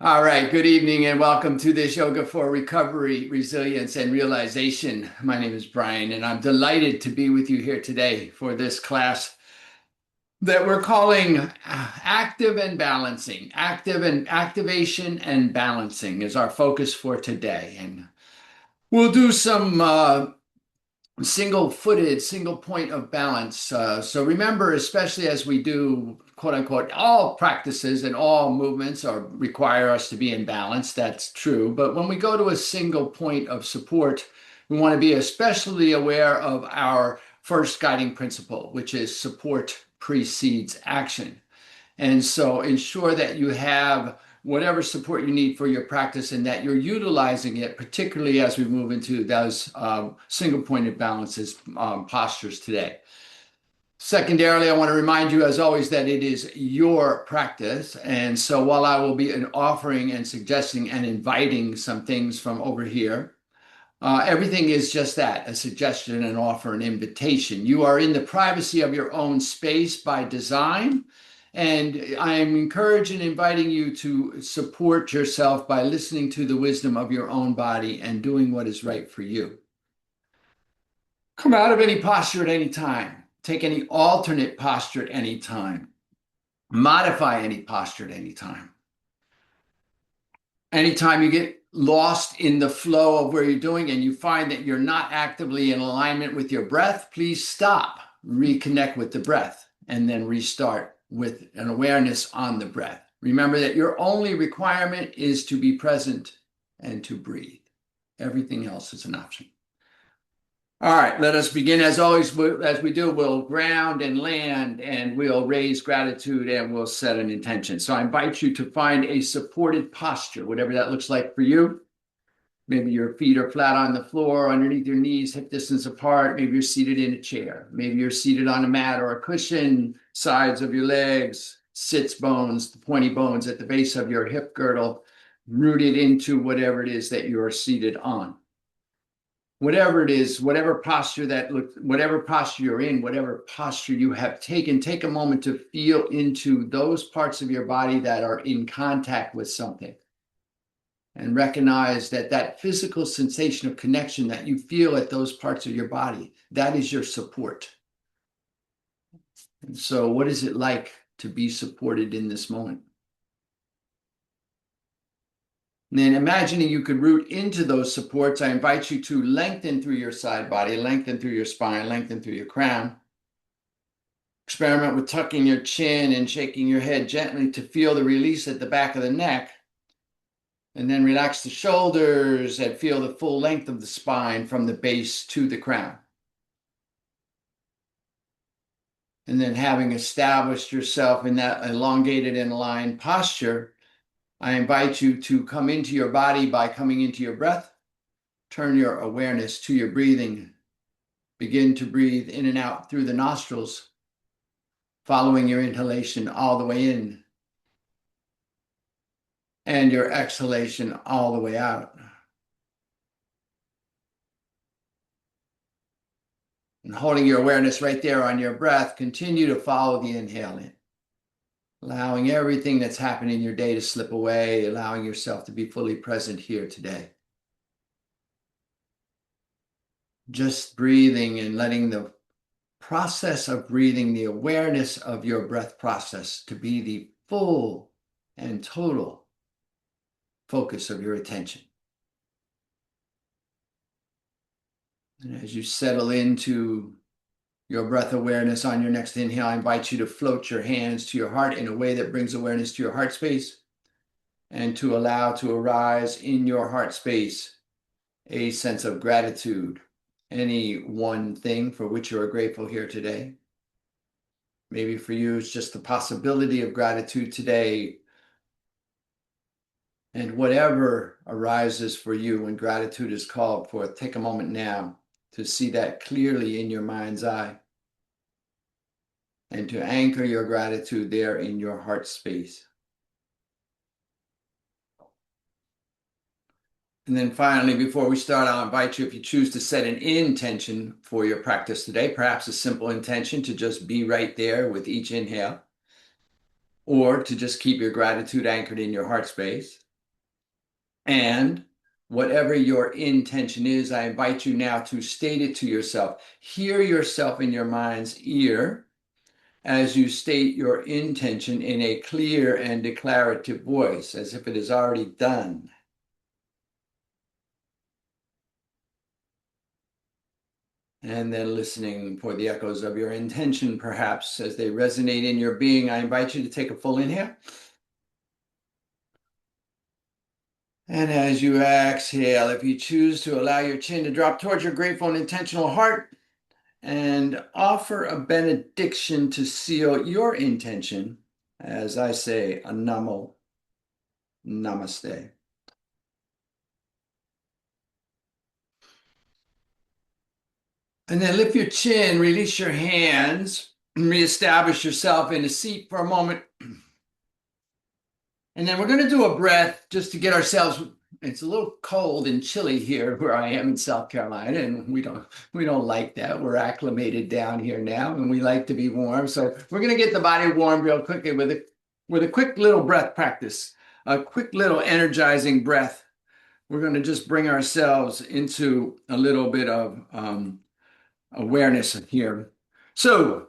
All right, good evening and welcome to this Yoga for Recovery, Resilience, and Realization. My name is Brian, and I'm delighted to be with you here today for this class that we're calling Active and Balancing. Active and Activation and Balancing is our focus for today. And we'll do some single-footed, single point of balance. So remember, especially as we do, quote unquote, all practices and all movements require us to be in balance. That's true. But when we go to a single point of support, we want to be especially aware of our first guiding principle, which is support precedes action. And so ensure that you have whatever support you need for your practice and that you're utilizing it, particularly as we move into those single pointed balances postures today. Secondarily, I want to remind you, as always, that it is your practice. And so while I will be offering and suggesting and inviting some things from over here, everything is just that, a suggestion, an offer, an invitation. You are in the privacy of your own space by design. And I'm encouraging and inviting you to support yourself by listening to the wisdom of your own body and doing what is right for you. Come out of any posture at any time. Take any alternate posture at any time. Modify any posture at any time. Anytime you get lost in the flow of where you're doing and you find that you're not actively in alignment with your breath, please stop, reconnect with the breath, and then restart with an awareness on the breath. Remember that your only requirement is to be present and to breathe. Everything else is an option. All right, let us begin. As always, as we do, we'll ground and land, and we'll raise gratitude, and we'll set an intention. So I invite you to find a supported posture, whatever that looks like for you. Maybe your feet are flat on the floor, underneath your knees, hip distance apart. Maybe you're seated in a chair. Maybe you're seated on a mat or a cushion, sides of your legs, sits bones, the pointy bones at the base of your hip girdle, rooted into whatever it is that you are seated on. Whatever it is, whatever posture you're in, whatever posture you have taken, take a moment to feel into those parts of your body that are in contact with something. And recognize that that physical sensation of connection that you feel at those parts of your body, that is your support. And so what is it like to be supported in this moment? And then imagining you could root into those supports, I invite you to lengthen through your side body, lengthen through your spine, lengthen through your crown. Experiment with tucking your chin and shaking your head gently to feel the release at the back of the neck. And then relax the shoulders and feel the full length of the spine from the base to the crown. And then having established yourself in that elongated and aligned posture, I invite you to come into your body by coming into your breath. Turn your awareness to your breathing. Begin to breathe in and out through the nostrils, following your inhalation all the way in and your exhalation all the way out. And holding your awareness right there on your breath, continue to follow the inhale in, allowing everything that's happening in your day to slip away, allowing yourself to be fully present here today. Just breathing and letting the process of breathing, the awareness of your breath process, to be the full and total focus of your attention. And as you settle into your breath awareness on your next inhale, I invite you to float your hands to your heart in a way that brings awareness to your heart space and to allow to arise in your heart space a sense of gratitude. Any one thing for which you are grateful here today. Maybe for you, it's just the possibility of gratitude today. And whatever arises for you when gratitude is called for, take a moment now to see that clearly in your mind's eye and to anchor your gratitude there in your heart space. And then finally, before we start, I'll invite you, if you choose to set an intention for your practice today, perhaps a simple intention to just be right there with each inhale, or to just keep your gratitude anchored in your heart space. And whatever your intention is, I invite you now to state it to yourself. Hear yourself in your mind's ear as you state your intention in a clear and declarative voice, as if it is already done. And then listening for the echoes of your intention, perhaps as they resonate in your being. I invite you to take a full inhale. And as you exhale, if you choose to allow your chin to drop towards your grateful and intentional heart, and offer a benediction to seal your intention, as I say, a namo, namaste. And then lift your chin, release your hands, reestablish yourself in a seat for a moment. And then we're going to do a breath just to get ourselves. It's a little cold and chilly here where I am in South Carolina, and we don't like that. We're acclimated down here now, and we like to be warm. So we're going to get the body warm real quickly with a quick little breath practice, a quick little energizing breath. We're going to just bring ourselves into a little bit of awareness here. So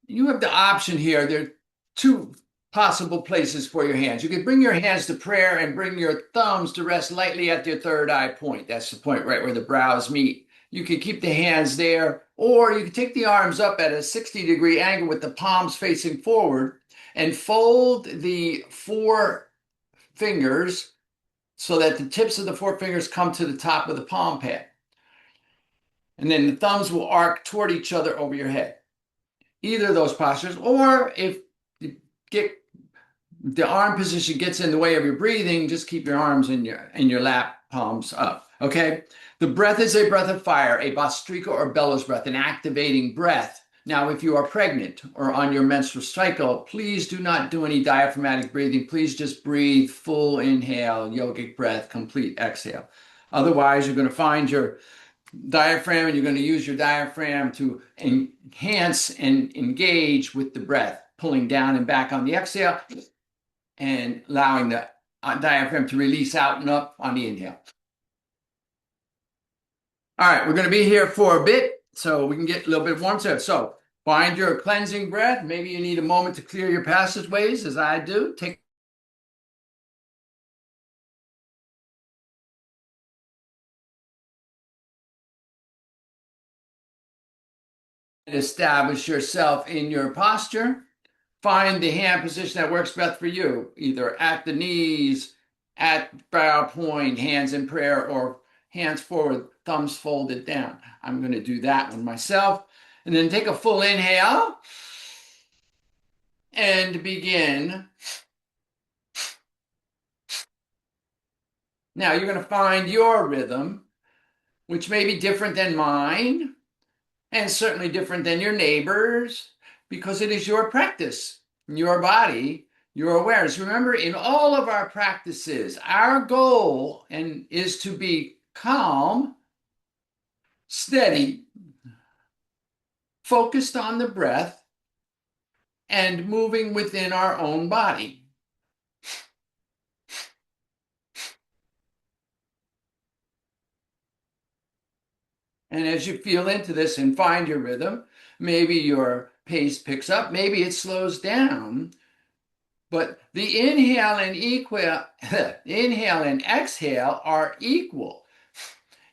you have the option here. There are two possible places for your hands. You could bring your hands to prayer and bring your thumbs to rest lightly at your third eye point. That's the point right where the brows meet. You can keep the hands there, or you can take the arms up at a 60-degree angle with the palms facing forward and fold the four fingers so that the tips of the four fingers come to the top of the palm pad. And then the thumbs will arc toward each other over your head. Either of those postures, or if you get the arm position gets in the way of your breathing, just keep your arms in your lap, palms up. Okay. The breath is a breath of fire, a Bhastrika or bellows breath, an activating breath. Now, if you are pregnant or on your menstrual cycle, please do not do any diaphragmatic breathing. Please just breathe full inhale, yogic breath, complete exhale. Otherwise, you're going to find your diaphragm, and you're going to use your diaphragm to enhance and engage with the breath, pulling down and back on the exhale and allowing the diaphragm to release out and up on the inhale. All right, we're going to be here for a bit so we can get a little bit warm. So find your cleansing breath. Maybe you need a moment to clear your passageways, as I do. Establish yourself in your posture. Find the hand position that works best for you, either at the knees, at brow point, hands in prayer, or hands forward, thumbs folded down. I'm going to do that one myself. And then take a full inhale and begin. Now you're going to find your rhythm, which may be different than mine, and certainly different than your neighbors, because it is your practice, your body, your awareness. Remember, in all of our practices, our goal is to be calm, steady, focused on the breath, and moving within our own body. And as you feel into this and find your rhythm, maybe your pace picks up, maybe it slows down. But the inhale and exhale are equal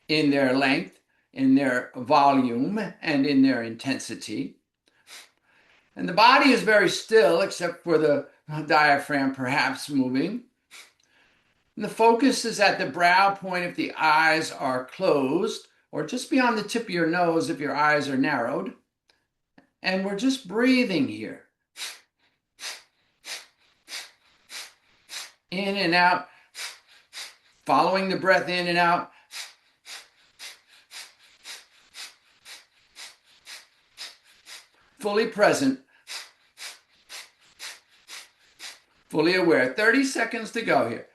in their length, in their volume, and in their intensity. And the body is very still, except for the diaphragm perhaps moving. And the focus is at the brow point if the eyes are closed, or just beyond the tip of your nose if your eyes are narrowed. And we're just breathing here. In and out, following the breath in and out. Fully present, fully aware. 30 seconds to go here.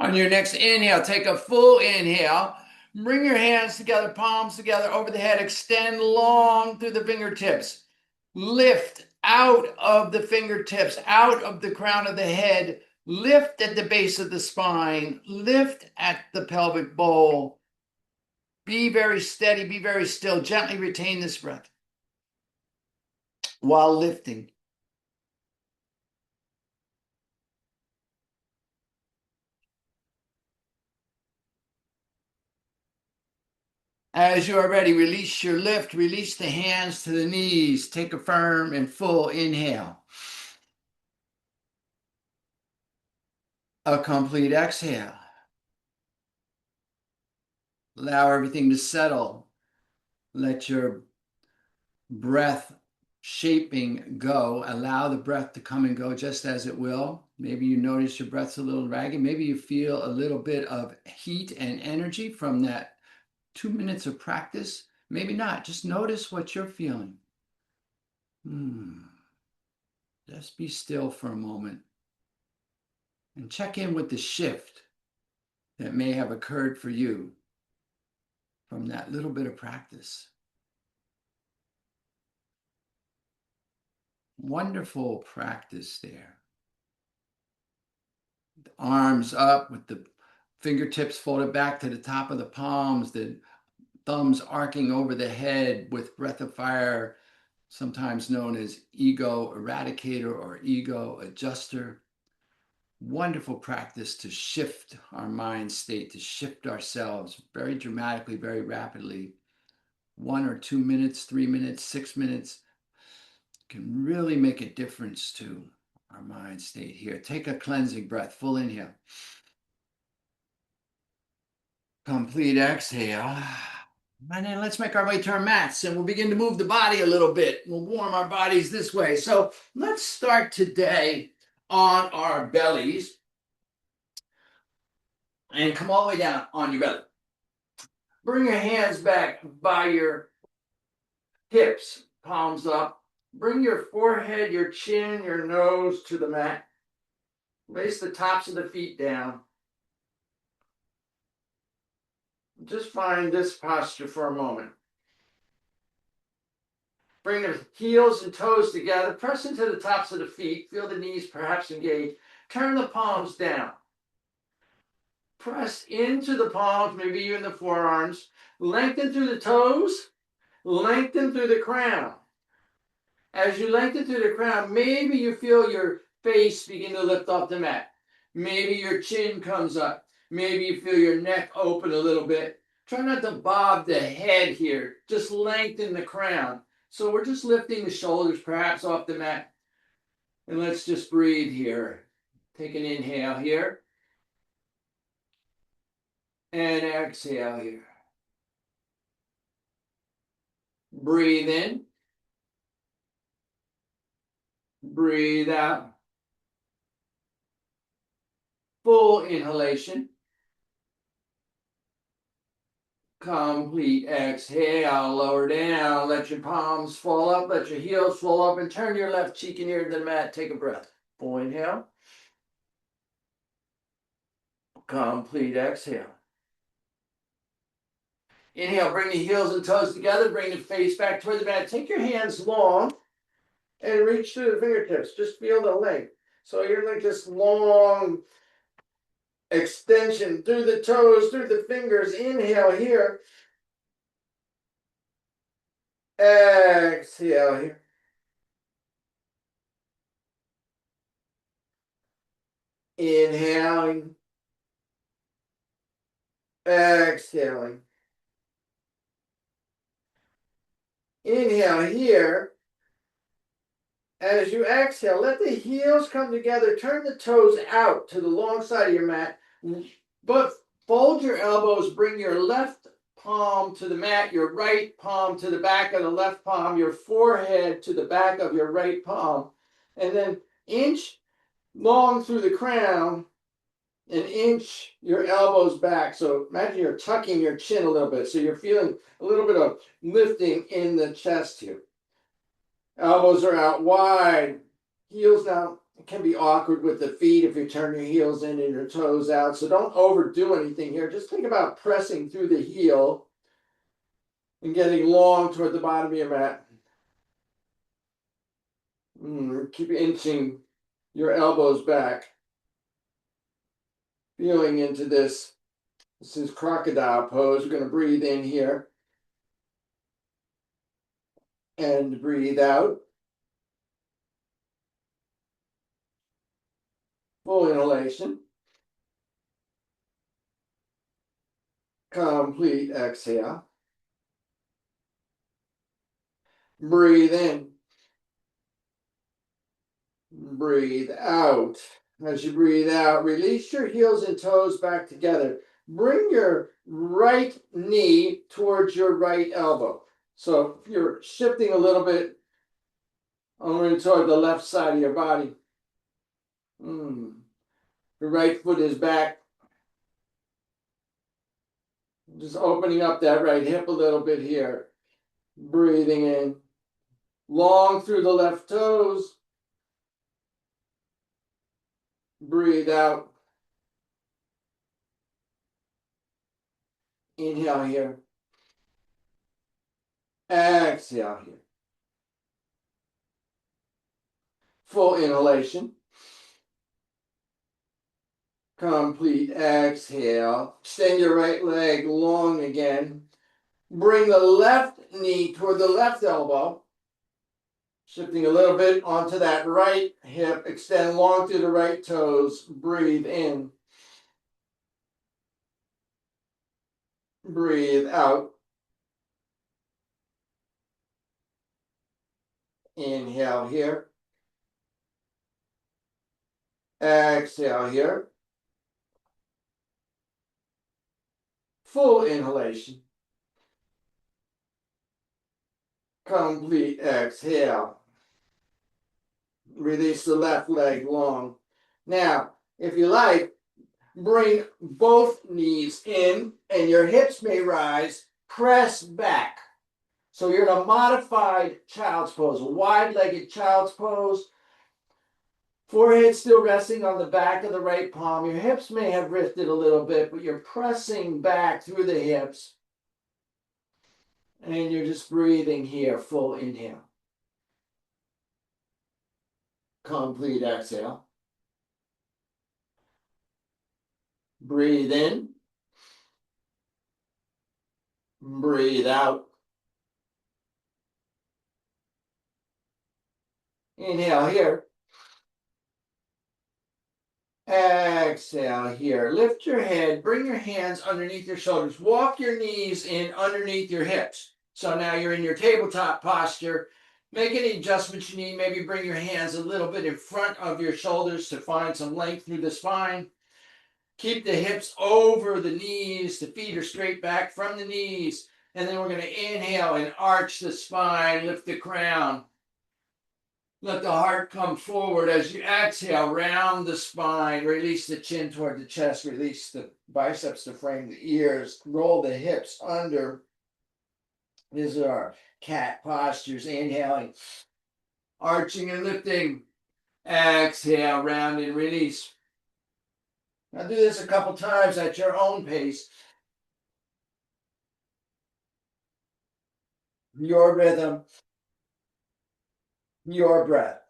On your next inhale, take a full inhale. Bring your hands together, palms together over the head. Extend long through the fingertips. Lift out of the fingertips, out of the crown of the head. Lift at the base of the spine. Lift at the pelvic bowl. Be very steady, be very still. Gently retain this breath while lifting. As you are ready, release your lift, release the hands to the knees. Take a firm and full inhale. A complete exhale. Allow everything to settle. Let your breath shaping go. Allow the breath to come and go just as it will. Maybe you notice your breath's a little ragged. Maybe you feel a little bit of heat and energy from that 2 minutes of practice. Maybe not. Just notice what you're feeling. Just be still for a moment and check in with the shift that may have occurred for you from that little bit of practice. Wonderful practice there. The arms up with the fingertips folded back to the top of the palms, the thumbs arcing over the head with breath of fire, sometimes known as ego eradicator or ego adjuster. Wonderful practice to shift our mind state, to shift ourselves very dramatically, very rapidly. 1 or 2 minutes, 3 minutes, 6 minutes can really make a difference to our mind state here. Take a cleansing breath, full inhale. Complete exhale. And then let's make our way to our mats and we'll begin to move the body a little bit. We'll warm our bodies this way. So let's start today on our bellies and come all the way down on your belly. Bring your hands back by your hips, palms up. Bring your forehead, your chin, your nose to the mat. Place the tops of the feet down. Just find this posture for a moment. Bring the heels and toes together. Press into the tops of the feet. Feel the knees perhaps engaged. Turn the palms down. Press into the palms, maybe even the forearms. Lengthen through the toes. Lengthen through the crown. As you lengthen through the crown, maybe you feel your face begin to lift off the mat. Maybe your chin comes up. Maybe you feel your neck open a little bit. Try not to bob the head here. Just lengthen the crown. So we're just lifting the shoulders perhaps off the mat. And let's just breathe here. Take an inhale here. And exhale here. Breathe in. Breathe out. Full inhalation. Complete exhale, lower down, let your palms fall up, let your heels fall up, and turn your left cheek and ear to the mat. Take a breath. Full inhale. Complete exhale. Inhale, bring the heels and toes together, bring the face back toward the mat. Take your hands long and reach through the fingertips. Just feel the length. So you're like this long extension through the toes, through the fingers. Inhale here. Exhale here. Inhaling. Exhaling. Inhale here. As you exhale, let the heels come together. Turn the toes out to the long side of your mat. But fold your elbows. Bring your left palm to the mat, your right palm to the back of the left palm, your forehead to the back of your right palm. And then inch long through the crown and inch your elbows back. So imagine you're tucking your chin a little bit. So you're feeling a little bit of lifting in the chest here. Elbows are out wide. Heels down It can be awkward with the feet if you turn your heels in and your toes out. So don't overdo anything here. Just think about pressing through the heel and getting long toward the bottom of your mat. Keep inching your elbows back. Feeling into this. This is crocodile pose. We're going to breathe in here. And breathe out. Full inhalation. Complete exhale. Breathe in. Breathe out. As you breathe out, release your heels and toes back together. Bring your right knee towards your right elbow. So you're shifting a little bit over toward the left side of your body. Your right foot is back. Just opening up that right hip a little bit here. Breathing in. Long through the left toes. Breathe out. Inhale here. Exhale here. Full inhalation. Complete exhale. Extend your right leg long again. Bring the left knee toward the left elbow. Shifting a little bit onto that right hip. Extend long through the right toes. Breathe in. Breathe out. Inhale here. Exhale here. Full inhalation. Complete exhale. Release the left leg long. Now, if you like, bring both knees in and your hips may rise. Press back. So you're in a modified child's pose, a wide-legged child's pose. Forehead still resting on the back of the right palm. Your hips may have lifted a little bit, but you're pressing back through the hips. And you're just breathing here, full inhale. Complete exhale. Breathe in. Breathe out. Inhale here. Exhale here. Lift your head. Bring your hands underneath your shoulders. Walk your knees in underneath your hips. So now you're in your tabletop posture. Make any adjustments you need. Maybe bring your hands a little bit in front of your shoulders to find some length through the spine. Keep the hips over the knees. The feet are straight back from the knees. And then we're going to inhale and arch the spine, lift the crown. Let the heart come forward as you exhale, round the spine, release the chin toward the chest, release the biceps to frame the ears, roll the hips under. These are our cat postures, inhaling, arching and lifting. Exhale, round and release. Now do this a couple times at your own pace. Your rhythm, your breath.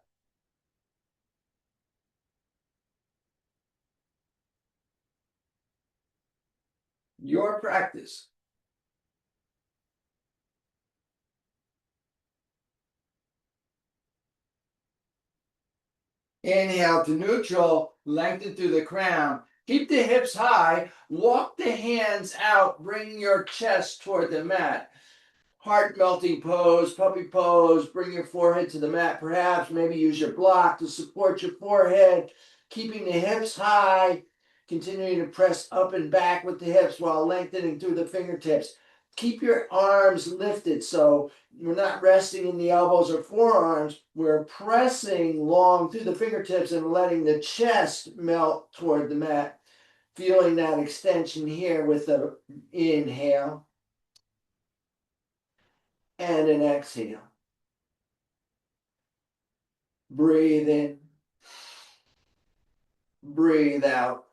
Your practice. Inhale to neutral, lengthen through the crown. Keep the hips high, walk the hands out, bring your chest toward the mat. Heart melting pose, puppy pose, bring your forehead to the mat. Perhaps maybe use your block to support your forehead, keeping the hips high, continuing to press up and back with the hips while lengthening through the fingertips. Keep your arms lifted so we're not resting in the elbows or forearms. We're pressing long through the fingertips and letting the chest melt toward the mat. Feeling that extension here with the inhale and an exhale. Breathe in. Breathe out.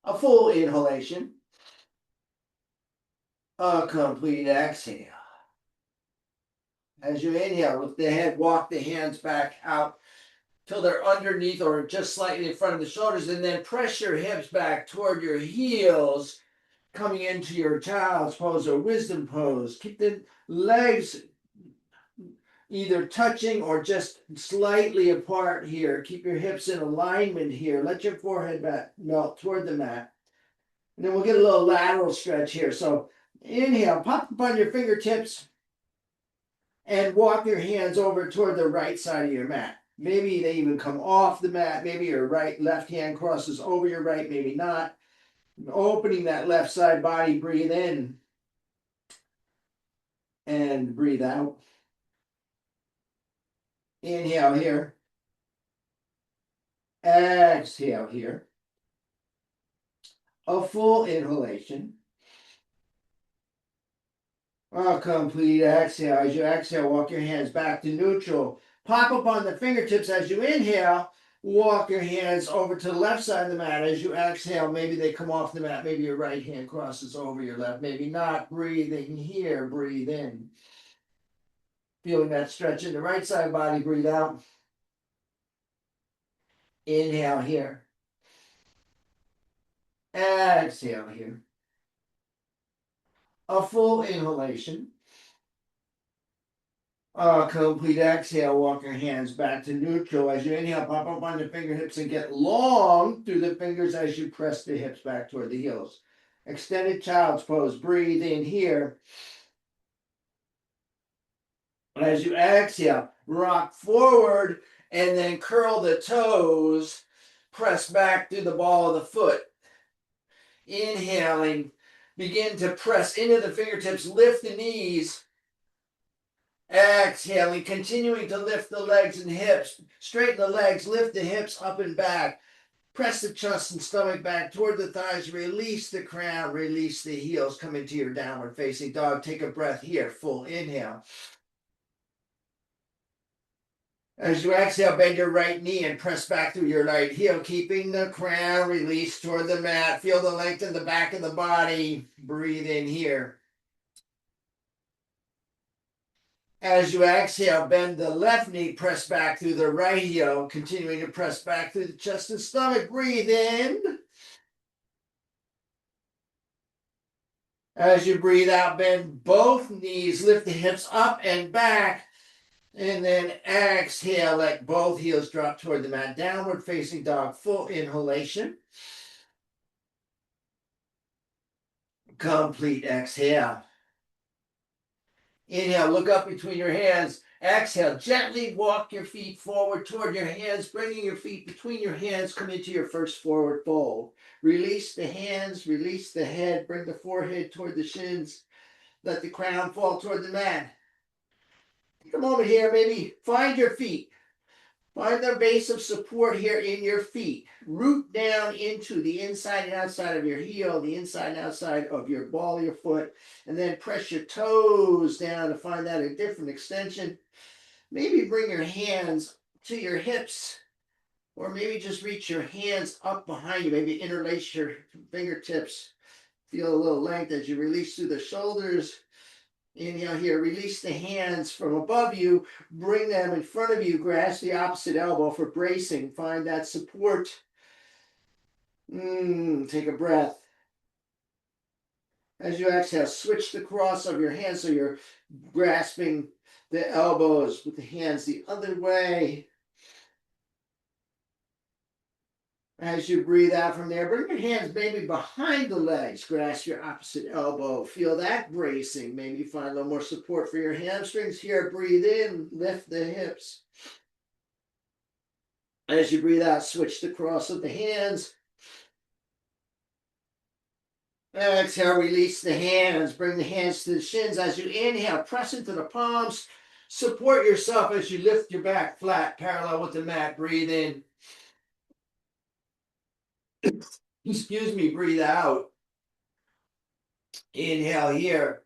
A full inhalation. A complete exhale. As you inhale, lift the head, walk the hands back out till they're underneath or just slightly in front of the shoulders, and then press your hips back toward your heels, coming into your child's pose or wisdom pose. Keep the legs either touching or just slightly apart here. Keep your hips in alignment here. Let your forehead back melt toward the mat. And then we'll get a little lateral stretch here. So inhale, pop up on your fingertips and walk your hands over toward the right side of your mat. Maybe they even come off the mat. Maybe your left hand crosses over your right, maybe not. Opening that left side body, breathe in and breathe out. Inhale here. Exhale here. A full inhalation. A complete exhale. As you exhale, walk your hands back to neutral. Pop up on the fingertips as you inhale. Walk your hands over to the left side of the mat. As you exhale, maybe they come off the mat. Maybe your right hand crosses over your left. Maybe not. Breathing here. Breathe in. Feeling that stretch in the right side body. Breathe out. Inhale here. Exhale here. A full inhalation. A complete exhale. Walk your hands back to neutral. As you inhale, pop up on the fingertips and get long through the fingers as you press the hips back toward the heels. Extended child's pose. Breathe in here. As you exhale, rock forward and then curl the toes. Press back through the ball of the foot. Inhaling, begin to press into the fingertips, lift the knees. Exhaling, continuing to lift the legs and hips. Straighten the legs, lift the hips up and back. Press the chest and stomach back toward the thighs. Release the crown, release the heels. Come into your downward facing dog. Take a breath here, full inhale. As you exhale, bend your right knee and press back through your right heel, keeping the crown released toward the mat. Feel the length in the back of the body. Breathe in here. As you exhale, bend the left knee, press back through the right heel, continuing to press back through the chest and stomach. Breathe in. As you breathe out, bend both knees, lift the hips up and back. And then exhale, let both heels drop toward the mat. Downward facing dog, full inhalation. Complete exhale. Inhale, look up between your hands. Exhale, gently walk your feet forward toward your hands, bringing your feet between your hands. Come into your first forward fold. Release the hands, release the head, bring the forehead toward the shins. Let the crown fall toward the mat. Take a moment here, maybe find your feet. Find the base of support here in your feet. Root down into the inside and outside of your heel, the inside and outside of your ball of your foot, and then press your toes down to find that a different extension. Maybe bring your hands to your hips, or maybe just reach your hands up behind you. Maybe interlace your fingertips. Feel a little length as you release through the shoulders. Inhale here, release the hands from above you, bring them in front of you, grasp the opposite elbow for bracing, find that support. Take a breath. As you exhale, switch the cross of your hands so you're grasping the elbows with the hands the other way. As you breathe out from there, bring your hands maybe behind the legs. Grasp your opposite elbow. Feel that bracing. Maybe find a little more support for your hamstrings here. Breathe in, lift the hips. As you breathe out, switch the cross of the hands. Exhale, release the hands. Bring the hands to the shins. As you inhale, press into the palms. Support yourself as you lift your back flat, parallel with the mat. Breathe in. Excuse me, breathe out. Inhale here.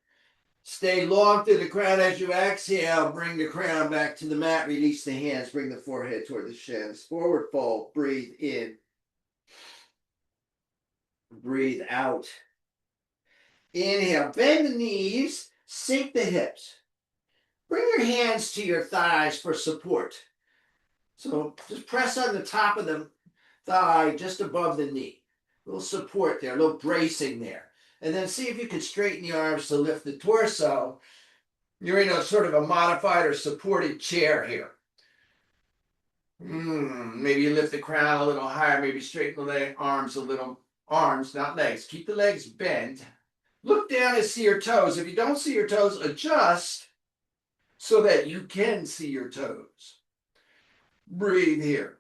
Stay long through the crown as you exhale. Bring the crown back to the mat. Release the hands. Bring the forehead toward the shins. Forward fold. Breathe in. Breathe out. Inhale. Bend the knees. Sink the hips. Bring your hands to your thighs for support. So just press on the top of the thigh just above the knee. A little support there, a little bracing there. And then see if you can straighten the arms to lift the torso. You're in a sort of a modified or supported chair here. Maybe you lift the crown a little higher, maybe straighten the arms a little. Arms, not legs. Keep the legs bent. Look down and see your toes. If you don't see your toes, adjust so that you can see your toes. Breathe here.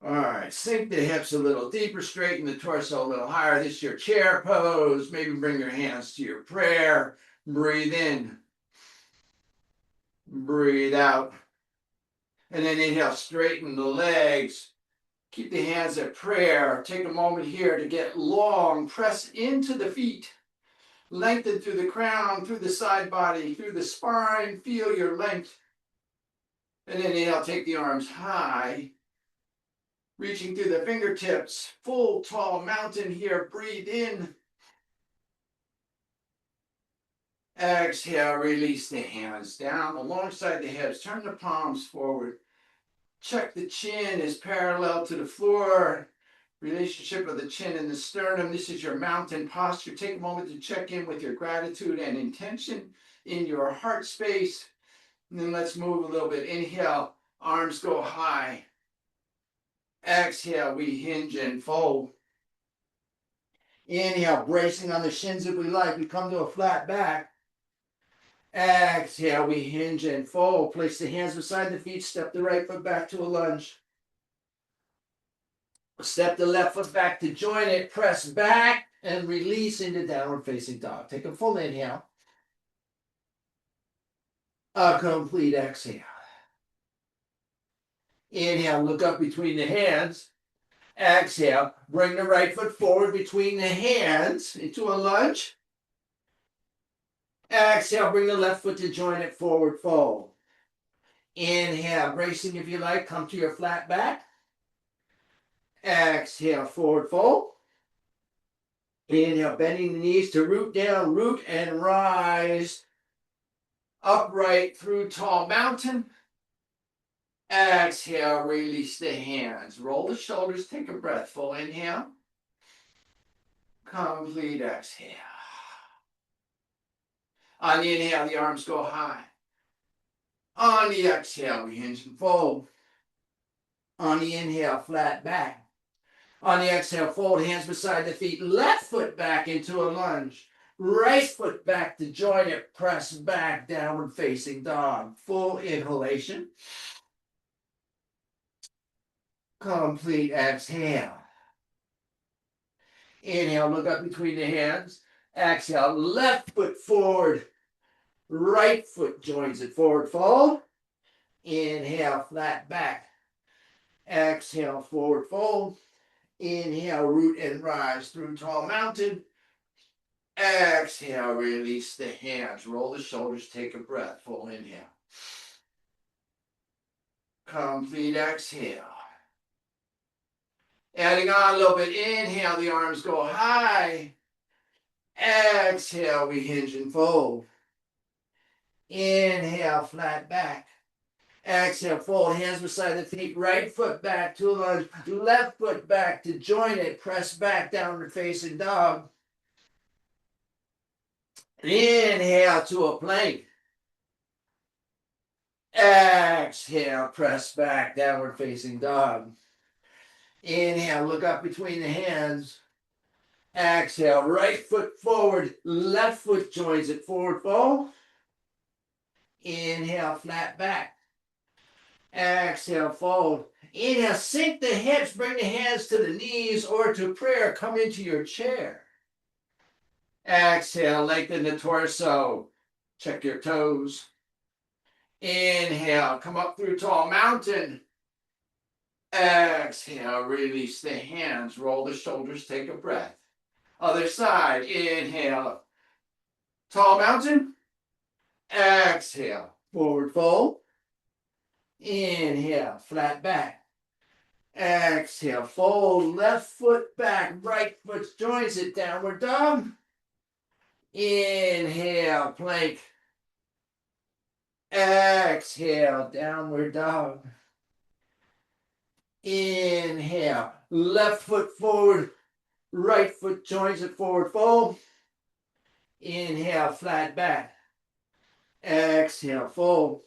All right, sink the hips a little deeper, straighten the torso a little higher. This is your chair pose. Maybe bring your hands to your prayer. Breathe in. Breathe out. And then inhale, straighten the legs. Keep the hands at prayer. Take a moment here to get long. Press into the feet. Lengthen through the crown, through the side body, through the spine. Feel your length. And then inhale, take the arms high. Reaching through the fingertips. Full tall mountain here. Breathe in. Exhale, release the hands down alongside the hips. Turn the palms forward. Check the chin is parallel to the floor. Relationship of the chin and the sternum. This is your mountain posture. Take a moment to check in with your gratitude and intention in your heart space. And then let's move a little bit. Inhale, arms go high. Exhale, we hinge and fold. Inhale, bracing on the shins if we like. We come to a flat back. Exhale, we hinge and fold. Place the hands beside the feet. Step the right foot back to a lunge. Step the left foot back to join it. Press back and release into downward facing dog. Take a full inhale. A complete exhale. Inhale, look up between the hands. Exhale, bring the right foot forward between the hands into a lunge. Exhale, bring the left foot to join it, forward fold. Inhale, bracing if you like, come to your flat back. Exhale, forward fold. Inhale, bending the knees to root down, root and rise. Upright through tall mountain. Exhale, release the hands. Roll the shoulders, take a breath. Full inhale. Complete exhale. On the inhale, the arms go high. On the exhale, we hinge and fold. On the inhale, flat back. On the exhale, fold, hands beside the feet. Left foot back into a lunge. Right foot back to join it. Press back, downward facing dog. Full inhalation. Complete exhale. Inhale, look up between the hands. Exhale, left foot forward. Right foot joins it, forward fold. Inhale, flat back. Exhale, forward fold. Inhale, root and rise through tall mountain. Exhale, release the hands. Roll the shoulders, take a breath. Full inhale. Complete exhale. Adding on a little bit. Inhale, the arms go high. Exhale, we hinge and fold. Inhale, flat back. Exhale, fold, hands beside the feet. Right foot back to a lunge. Left foot back to join it. Press back, downward facing dog. Inhale to a plank. Exhale, press back, downward facing dog. Inhale, look up between the hands. Exhale, right foot forward, left foot joins it, forward fold. Inhale, flat back. Exhale, fold. Inhale, sink the hips, bring the hands to the knees or to prayer. Come into your chair. Exhale, lengthen the torso. Check your toes. Inhale, come up through tall mountain. Exhale, release the hands. Roll the shoulders, take a breath. Other side. Inhale. Tall mountain. Exhale. Forward fold. Inhale. Flat back. Exhale. Fold. Left foot back. Right foot joins it. Downward dog. Inhale. Plank. Exhale. Downward dog. Inhale. Left foot forward. Right foot joins it. Forward fold. Inhale. Flat back. Exhale. Fold.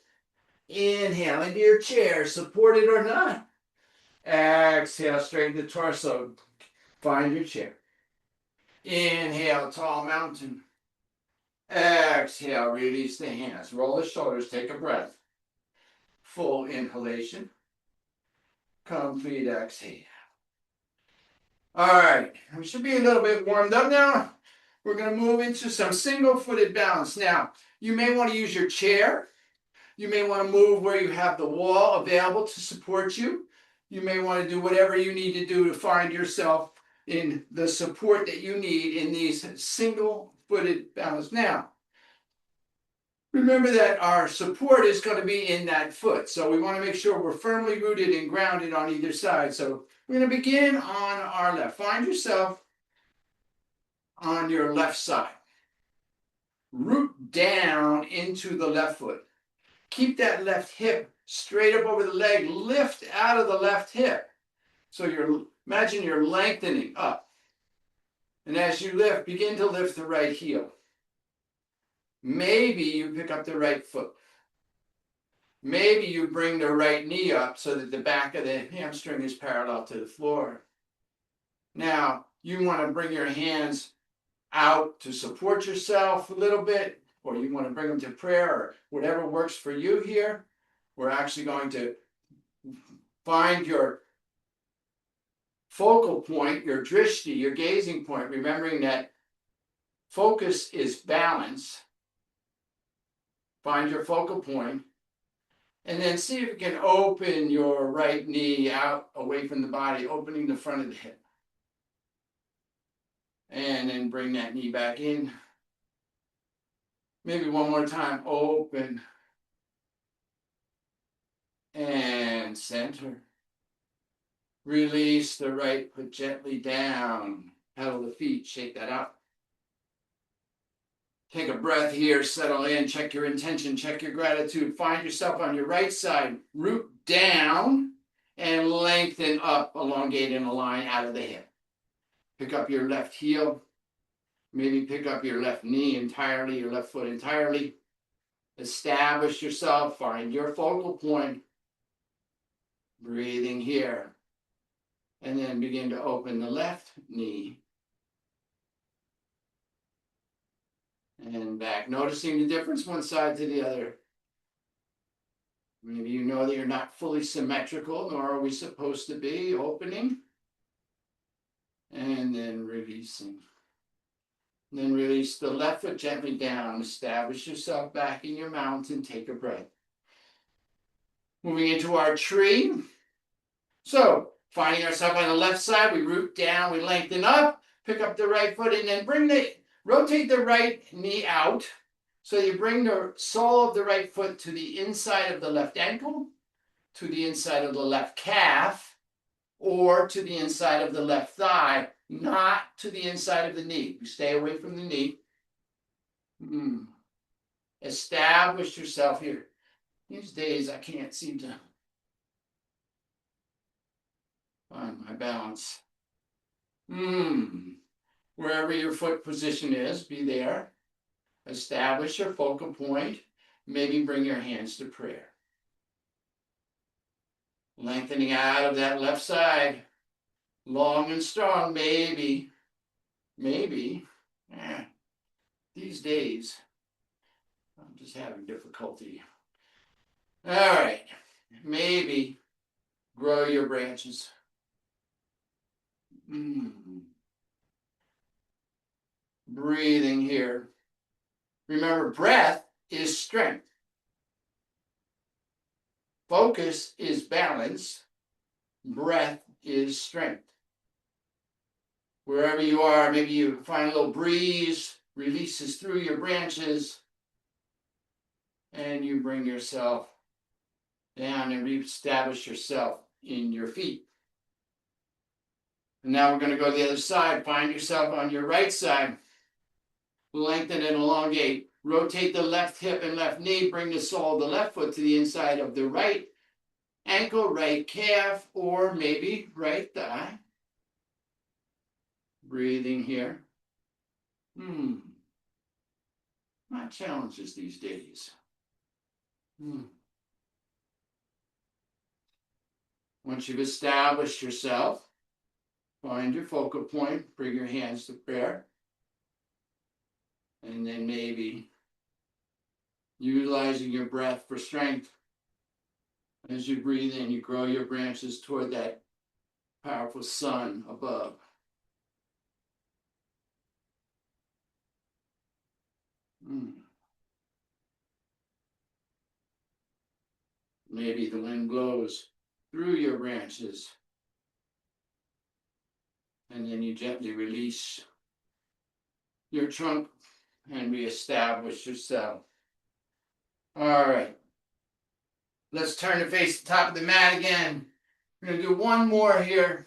Inhale into your chair, supported or not. Exhale, straighten the torso. Find your chair. Inhale, tall mountain. Exhale, release the hands. Roll the shoulders, take a breath. Full inhalation. Complete exhale. All right, we should be a little bit warmed up now. We're going to move into some single-footed balance. Now, you may want to use your chair. You may want to move where you have the wall available to support you. You may want to do whatever you need to do to find yourself in the support that you need in these single-footed balance. Now, remember that our support is going to be in that foot. So we want to make sure we're firmly rooted and grounded on either side. So we're going to begin on our left. Find yourself on your left side. Root down into the left foot. Keep that left hip straight up over the leg. Lift out of the left hip. So imagine you're lengthening up. And as you lift, begin to lift the right heel. Maybe you pick up the right foot. Maybe you bring the right knee up so that the back of the hamstring is parallel to the floor. Now, you want to bring your hands out to support yourself a little bit, or you want to bring them to prayer, or whatever works for you here. We're actually going to find your focal point, your drishti, your gazing point, remembering that focus is balance. Find your focal point, and then see if you can open your right knee out away from the body, opening the front of the hip. And then bring that knee back in. Maybe one more time, open. And center. Release the right foot gently down. Pedal the feet, shake that out. Take a breath here, settle in, check your intention, check your gratitude. Find yourself on your right side. Root down and lengthen up, elongate in a line out of the hip. Pick up your left heel. Maybe pick up your left knee entirely, your left foot entirely. Establish yourself, find your focal point. Breathing here. And then begin to open the left knee. And back, noticing the difference one side to the other. Maybe you know that you're not fully symmetrical, nor are we supposed to be. Opening. And then releasing. And then release the left foot gently down. Establish yourself back in your mountain. Take a breath. Moving into our tree. So, finding ourselves on the left side, we root down, we lengthen up, pick up the right foot, and then rotate the right knee out. So you bring the sole of the right foot to the inside of the left ankle, to the inside of the left calf, or to the inside of the left thigh, not to the inside of the knee. You stay away from the knee. Establish yourself here. These days I can't seem to find my balance. Wherever your foot position is, be there. Establish your focal point. Maybe bring your hands to prayer. Lengthening out of that left side. Long and strong, maybe. These days, I'm just having difficulty. All right, maybe grow your branches. Breathing here. Remember, breath is strength. Focus is balance. Breath is strength. Wherever you are, maybe you find a little breeze, releases through your branches, and you bring yourself down and reestablish yourself in your feet. And now we're going to go to the other side. Find yourself on your right side. Lengthen and elongate. Rotate the left hip and left knee. Bring the sole of the left foot to the inside of the right ankle, right calf, or maybe right thigh. Breathing here. My challenges these days. Once you've established yourself, find your focal point, bring your hands to prayer, and then maybe utilizing your breath for strength. As you breathe in, you grow your branches toward that powerful sun above. Maybe the wind blows through your branches, and then you gently release your trunk and reestablish yourself. All right. Let's turn to face the top of the mat again. We're going to do one more here.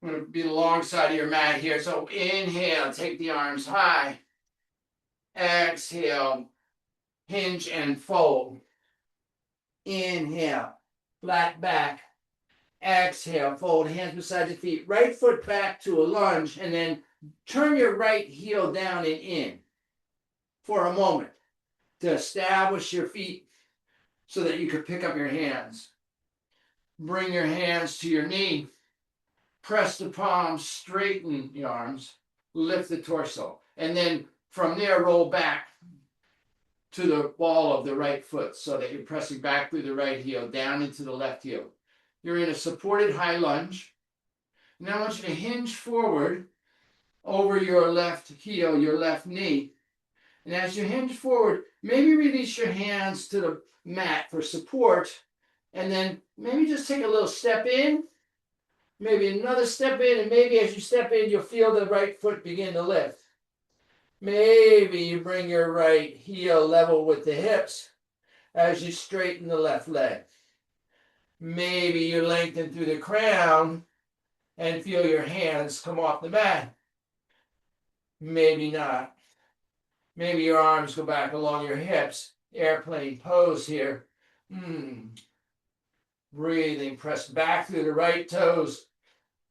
I'm going to be alongside of your mat here. So inhale, take the arms high. Exhale, hinge and fold. Inhale, flat back. Exhale, fold hands beside your feet. Right foot back to a lunge, and then turn your right heel down and in for a moment to establish your feet so that you can pick up your hands. Bring your hands to your knee. Press the palms, straighten the arms, lift the torso. And then from there, roll back to the ball of the right foot so that you're pressing back through the right heel, down into the left heel. You're in a supported high lunge. Now I want you to hinge forward over your left heel, your left knee. And as you hinge forward, maybe release your hands to the mat for support. And then maybe just take a little step in, maybe another step in, and maybe as you step in, you'll feel the right foot begin to lift. Maybe you bring your right heel level with the hips as you straighten the left leg. Maybe you lengthen through the crown and feel your hands come off the mat. Maybe not. Maybe your arms go back along your hips. Airplane pose here. Breathing, press back through the right toes,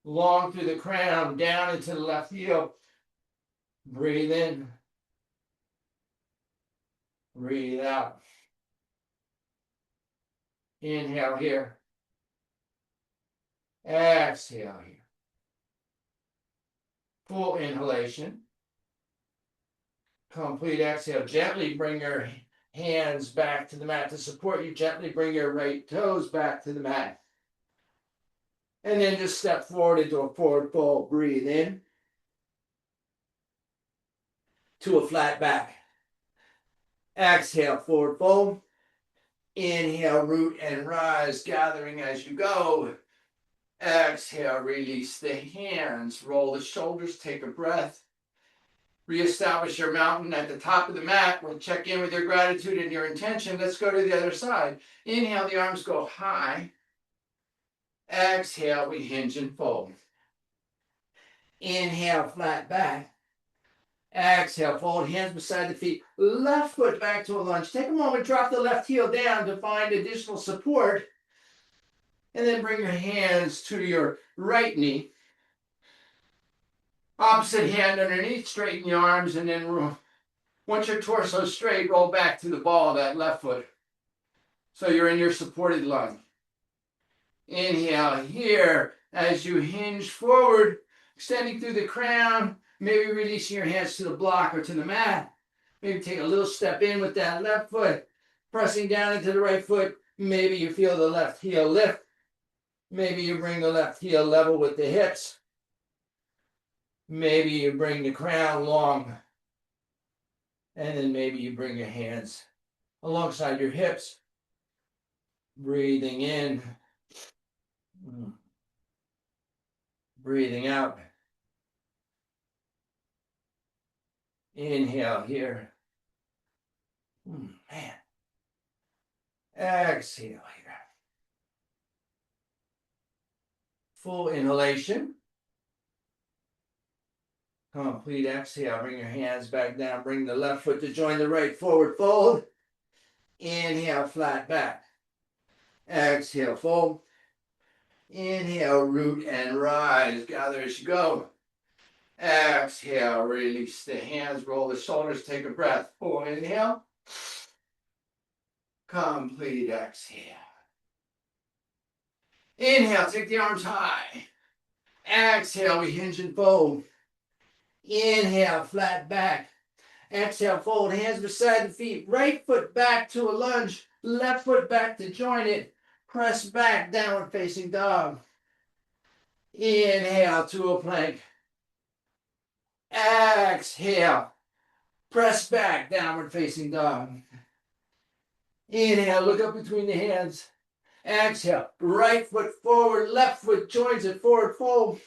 long through the crown, down into the left heel. Breathe in. Breathe out. Inhale here. Exhale here. Full inhalation. Complete exhale. Gently bring your hands back to the mat to support you. Gently bring your right toes back to the mat. And then just step forward into a forward fold. Breathe in to a flat back. Exhale, forward fold. Inhale, root and rise, gathering as you go. Exhale, release the hands. Roll the shoulders, take a breath. Reestablish your mountain at the top of the mat. We'll check in with your gratitude and your intention. Let's go to the other side. Inhale, the arms go high. Exhale, we hinge and fold. Inhale, flat back. Exhale, fold hands beside the feet. Left foot back to a lunge. Take a moment, drop the left heel down to find additional support. And then bring your hands to your right knee. Opposite hand underneath, straighten your arms, and then once your torso is straight, roll back to the ball of that left foot. So you're in your supported lunge. Inhale here as you hinge forward, extending through the crown, maybe releasing your hands to the block or to the mat. Maybe take a little step in with that left foot, pressing down into the right foot. Maybe you feel the left heel lift. Maybe you bring the left heel level with the hips. Maybe you bring the crown long. And then maybe you bring your hands alongside your hips. Breathing in. Breathing out. Inhale here. Man. Exhale here. Full inhalation. Complete exhale. Bring your hands back down. Bring the left foot to join the right. Forward fold. Inhale, flat back. Exhale, fold. Inhale, root and rise. Gather as you go. Exhale, release the hands, roll the shoulders, take a breath. Full inhale. Complete exhale. Inhale, take the arms high. Exhale, we hinge and fold. Inhale, flat back. Exhale, fold, hands beside the feet. Right foot back to a lunge. Left foot back to join it. Press back, downward facing dog. Inhale to a plank. Exhale. Press back, downward facing dog. Inhale, look up between the hands. Exhale, right foot forward, left foot joins it, forward fold.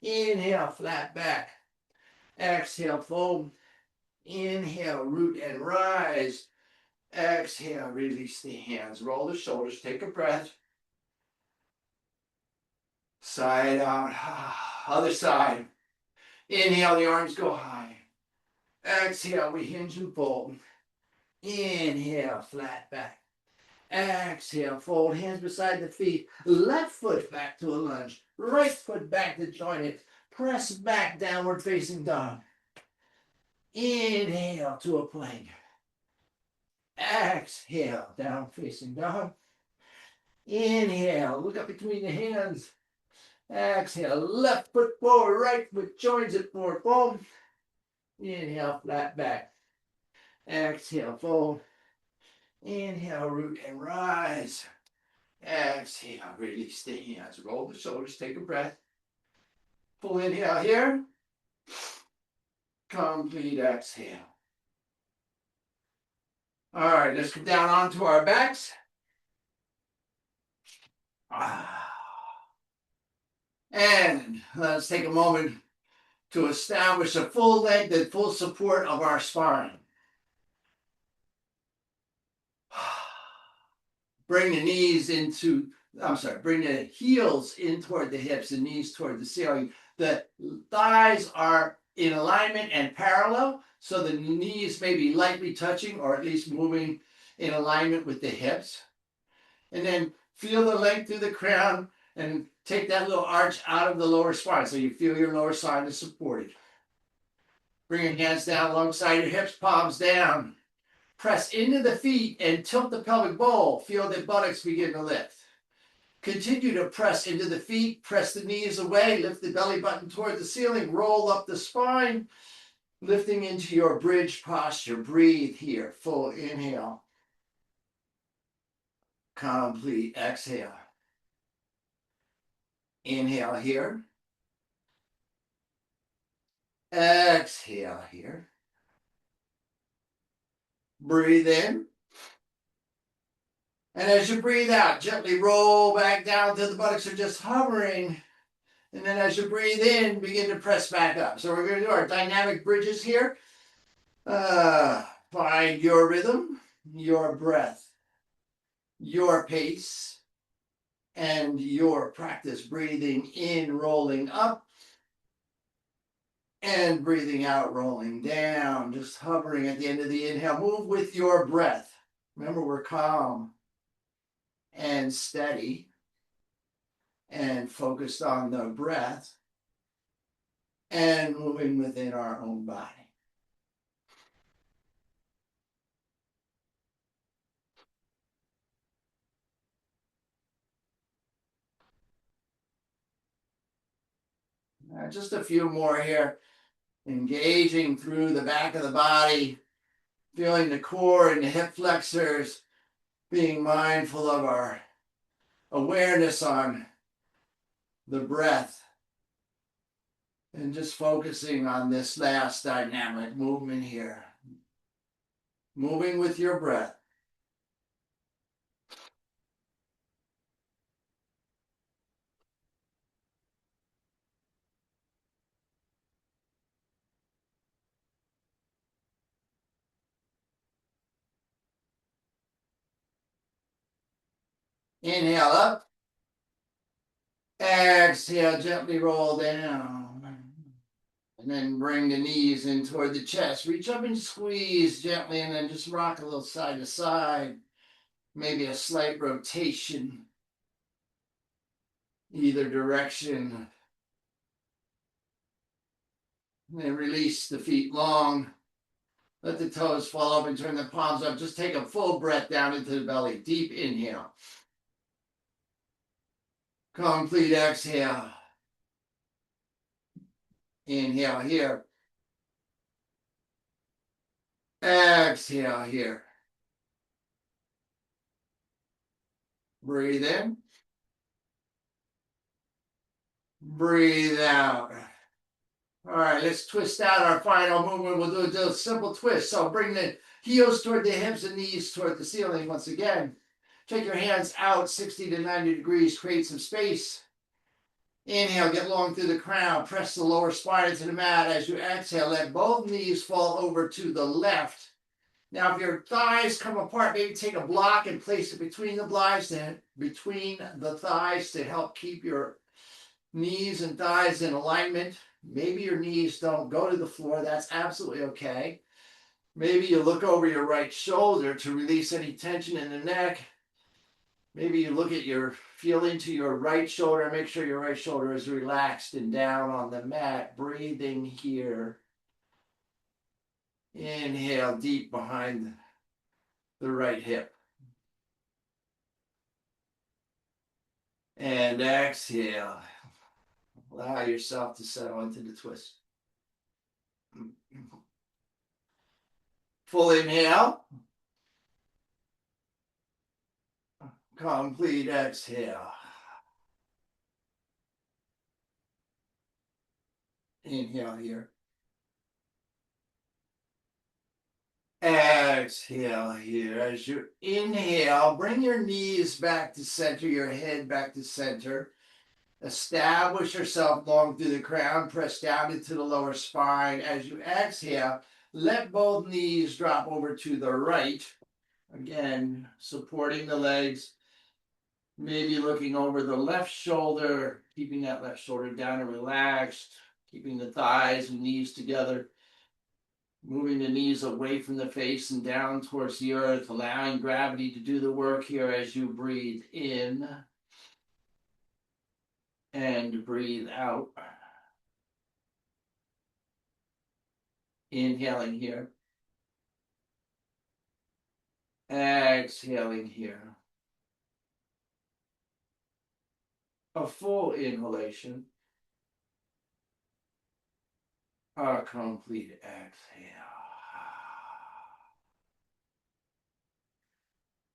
Inhale, flat back. Exhale, fold. Inhale, root and rise. Exhale, release the hands, roll the shoulders, take a breath. Side out, other side. Inhale, the arms go high. Exhale, we hinge and fold. Inhale, flat back. Exhale, fold, hands beside the feet. Left foot back to a lunge. Right foot back to join it. Press back, downward facing dog. Inhale to a plank. Exhale, down facing dog. Inhale, look up between the hands. Exhale, left foot forward, right foot joins it, forward fold. Inhale, flat back. Exhale, fold. Inhale, root and rise. Exhale, release the hands. Roll the shoulders, take a breath. Full inhale here. Complete exhale. All right, let's come down onto our backs. And let's take a moment to establish a full length and full support of our spine. Bring the knees into, bring the heels in toward the hips and knees toward the ceiling. The thighs are in alignment and parallel, so the knees may be lightly touching or at least moving in alignment with the hips. And then feel the length through the crown and take that little arch out of the lower spine so you feel your lower spine is supported. Bring your hands down alongside your hips, palms down. Press into the feet and tilt the pelvic bowl. Feel the buttocks begin to lift. Continue to press into the feet, press the knees away, lift the belly button toward the ceiling, roll up the spine, lifting into your bridge posture. Breathe here, full inhale. Complete exhale. Inhale here. Exhale here. Breathe in. And as you breathe out, gently roll back down till the buttocks are just hovering. And then as you breathe in, begin to press back up. So we're going to do our dynamic bridges here. Find your rhythm, your breath, your pace, and your practice. Breathing in, rolling up, and breathing out, rolling down. Just hovering at the end of the inhale. Move with your breath. Remember, we're calm and steady and focused on the breath and moving within our own body. Just a few more here. Engaging through the back of the body, feeling the core and the hip flexors, being mindful of our awareness on the breath, and just focusing on this last dynamic movement here. Moving with your breath. Inhale up. Exhale, gently roll down. And then bring the knees in toward the chest. Reach up and squeeze gently, and then just rock a little side to side. Maybe a slight rotation either direction. And then release the feet long. Let the toes fall up and turn the palms up. Just take a full breath down into the belly. Deep inhale. Complete exhale. Inhale here. Exhale here. Breathe in. Breathe out. All right, let's twist out our final movement. We'll do a simple twist. So bring the heels toward the hips and knees toward the ceiling once again. Take your hands out 60 to 90 degrees. Create some space. Inhale, get long through the crown. Press the lower spine into the mat. As you exhale, let both knees fall over to the left. Now, if your thighs come apart, maybe take a block and place it between the thighs to help keep your knees and thighs in alignment. Maybe your knees don't go to the floor. That's absolutely okay. Maybe you look over your right shoulder to release any tension in the neck. Maybe you feel into your right shoulder. Make sure your right shoulder is relaxed and down on the mat. Breathing here. Inhale deep behind the right hip. And exhale. Allow yourself to settle into the twist. Full inhale. Complete exhale. Inhale here. Exhale here. As you inhale, bring your knees back to center, your head back to center. Establish yourself long through the crown. Press down into the lower spine. As you exhale, let both knees drop over to the right. Again, supporting the legs. Maybe looking over the left shoulder, keeping that left shoulder down and relaxed, keeping the thighs and knees together. Moving the knees away from the face and down towards the earth, allowing gravity to do the work here as you breathe in and breathe out. Inhaling here. Exhaling here. A full inhalation. A complete exhale.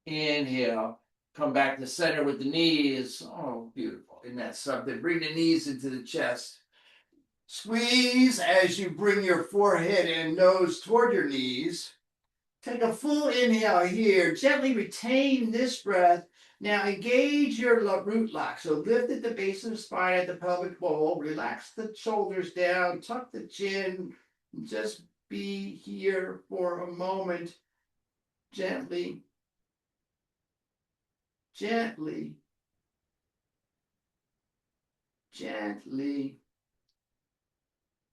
Inhale. Come back to center with the knees. Oh, beautiful. Isn't that something? Bring the knees into the chest. Squeeze as you bring your forehead and nose toward your knees. Take a full inhale here. Gently retain this breath. Now engage your root lock. So lift at the base of the spine at the pelvic bowl. Relax the shoulders down. Tuck the chin. Just be here for a moment. Gently. Gently. Gently.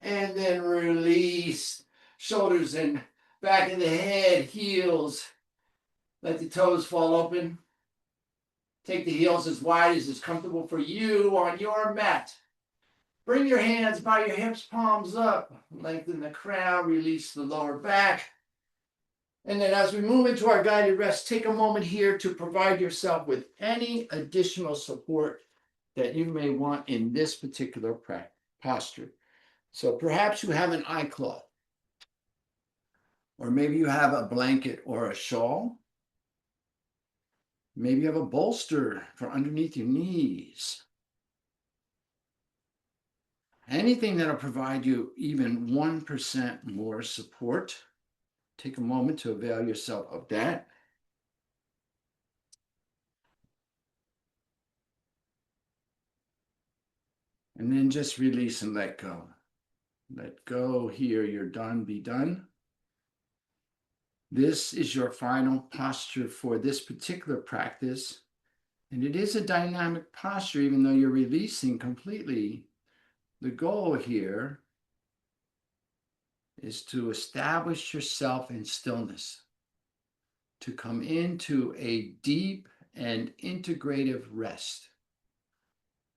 And then release. Shoulders and back of the head, heels. Let the toes fall open. Take the heels as wide as is comfortable for you on your mat. Bring your hands by your hips, palms up. Lengthen the crown, release the lower back. And then as we move into our guided rest, take a moment here to provide yourself with any additional support that you may want in this particular posture. So perhaps you have an eye cloth, or maybe you have a blanket or a shawl. Maybe you have a bolster for underneath your knees. Anything that'll provide you even 1% more support. Take a moment to avail yourself of that. And then just release and let go. Let go here, you're done, be done. This is your final posture for this particular practice. And it is a dynamic posture, even though you're releasing completely. The goal here is to establish yourself in stillness, to come into a deep and integrative rest,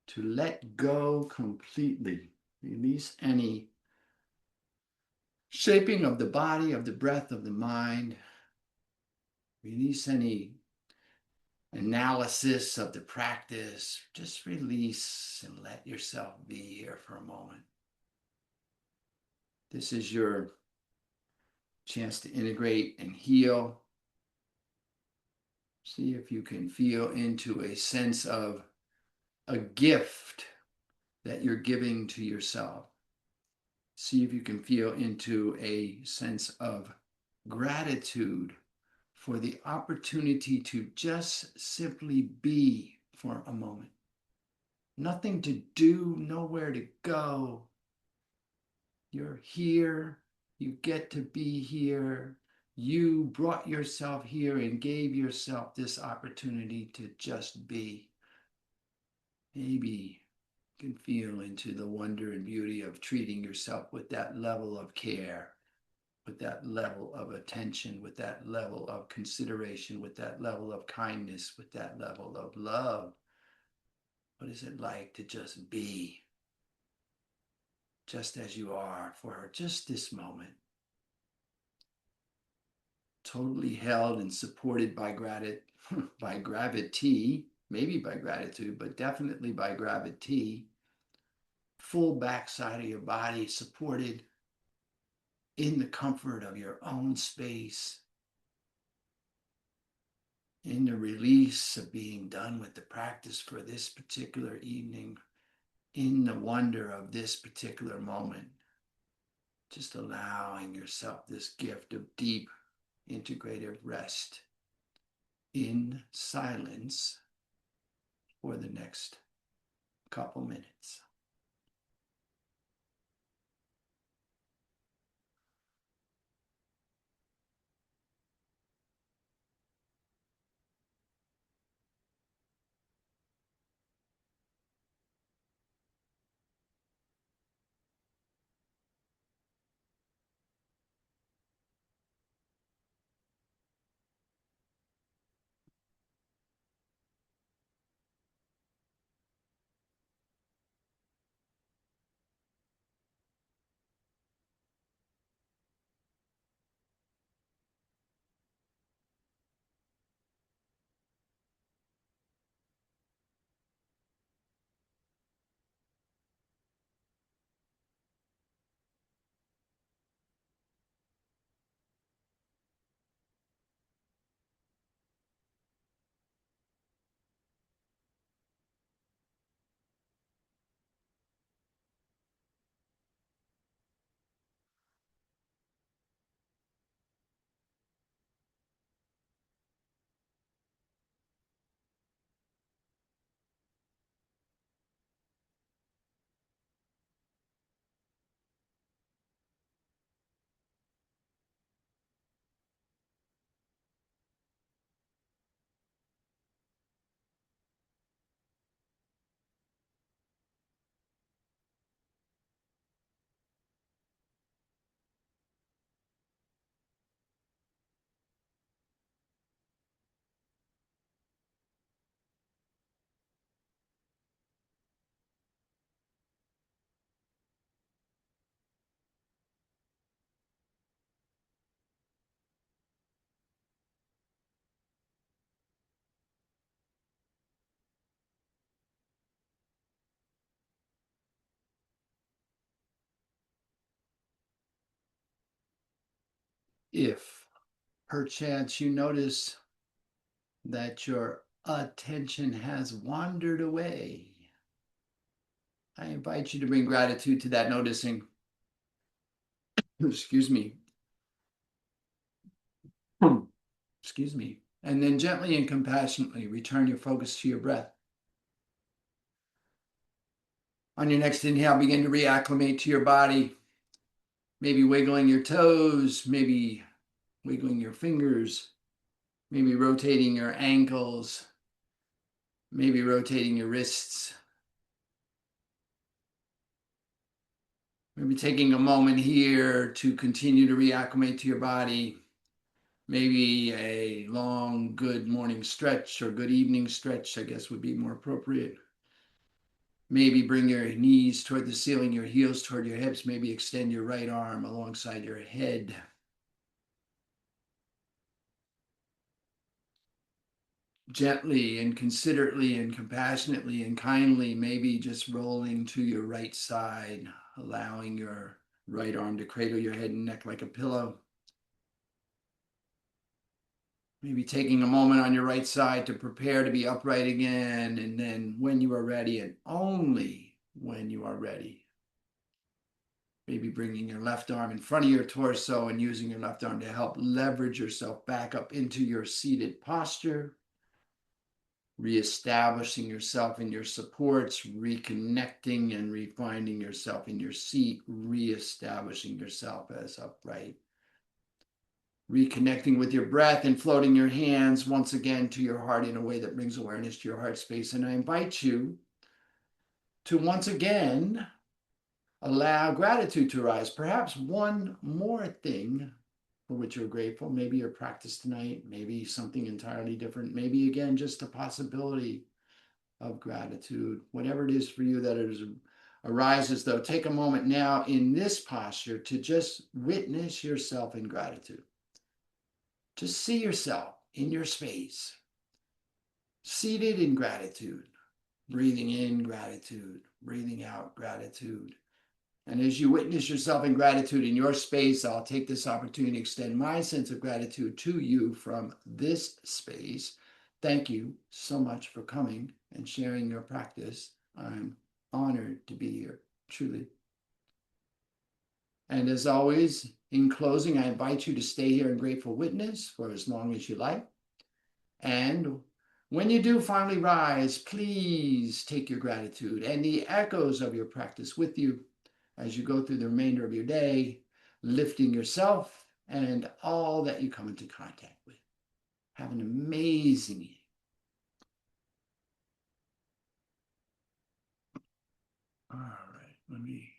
to let go completely, release any shaping of the body, of the breath, of the mind, release any analysis of the practice. Just release and let yourself be here for a moment. This is your chance to integrate and heal. See if you can feel into a sense of a gift that you're giving to yourself. See if you can feel into a sense of gratitude for the opportunity to just simply be for a moment. Nothing to do, nowhere to go. You're here. You get to be here. You brought yourself here and gave yourself this opportunity to just be. Maybe you can feel into the wonder and beauty of treating yourself with that level of care, with that level of attention, with that level of consideration, with that level of kindness, with that level of love. What is it like to just be, just as you are for just this moment? Totally held and supported by gravity, maybe by gratitude, but definitely by gravity. Full backside of your body supported in the comfort of your own space, in the release of being done with the practice for this particular evening, in the wonder of this particular moment, just allowing yourself this gift of deep integrative rest in silence for the next couple minutes. If perchance you notice that your attention has wandered away, I invite you to bring gratitude to that noticing. Excuse me. Excuse me. And then gently and compassionately return your focus to your breath. On your next inhale, begin to reacclimate to your body. Maybe wiggling your toes, maybe wiggling your fingers, maybe rotating your ankles, Maybe rotating your wrists. Maybe taking a moment here to continue to reacclimate to your body. Maybe a long, good morning stretch or good evening stretch, I guess would be more appropriate. Maybe bring your knees toward the ceiling, your heels toward your hips. Maybe extend your right arm alongside your head. Gently and considerately and compassionately and kindly, maybe just rolling to your right side, allowing your right arm to cradle your head and neck like a pillow. Maybe taking a moment on your right side to prepare to be upright again. And then when you are ready, and only when you are ready, maybe bringing your left arm in front of your torso and using your left arm to help leverage yourself back up into your seated posture. Reestablishing yourself in your supports, reconnecting and refinding yourself in your seat, reestablishing yourself as upright. Reconnecting with your breath and floating your hands once again to your heart in a way that brings awareness to your heart space. And I invite you to once again allow gratitude to arise. Perhaps one more thing for which you're grateful. Maybe your practice tonight, maybe something entirely different, maybe again just a possibility of gratitude. Whatever it is for you that arises, though, take a moment now in this posture to just witness yourself in gratitude. Just see yourself in your space, seated in gratitude, breathing in gratitude, breathing out gratitude. And as you witness yourself in gratitude in your space, I'll take this opportunity to extend my sense of gratitude to you from this space. Thank you so much for coming and sharing your practice. I'm honored to be here, truly. And as always, in closing, I invite you to stay here in grateful witness for as long as you like. And when you do finally rise, please take your gratitude and the echoes of your practice with you as you go through the remainder of your day, lifting yourself and all that you come into contact with. Have an amazing evening. All right, let me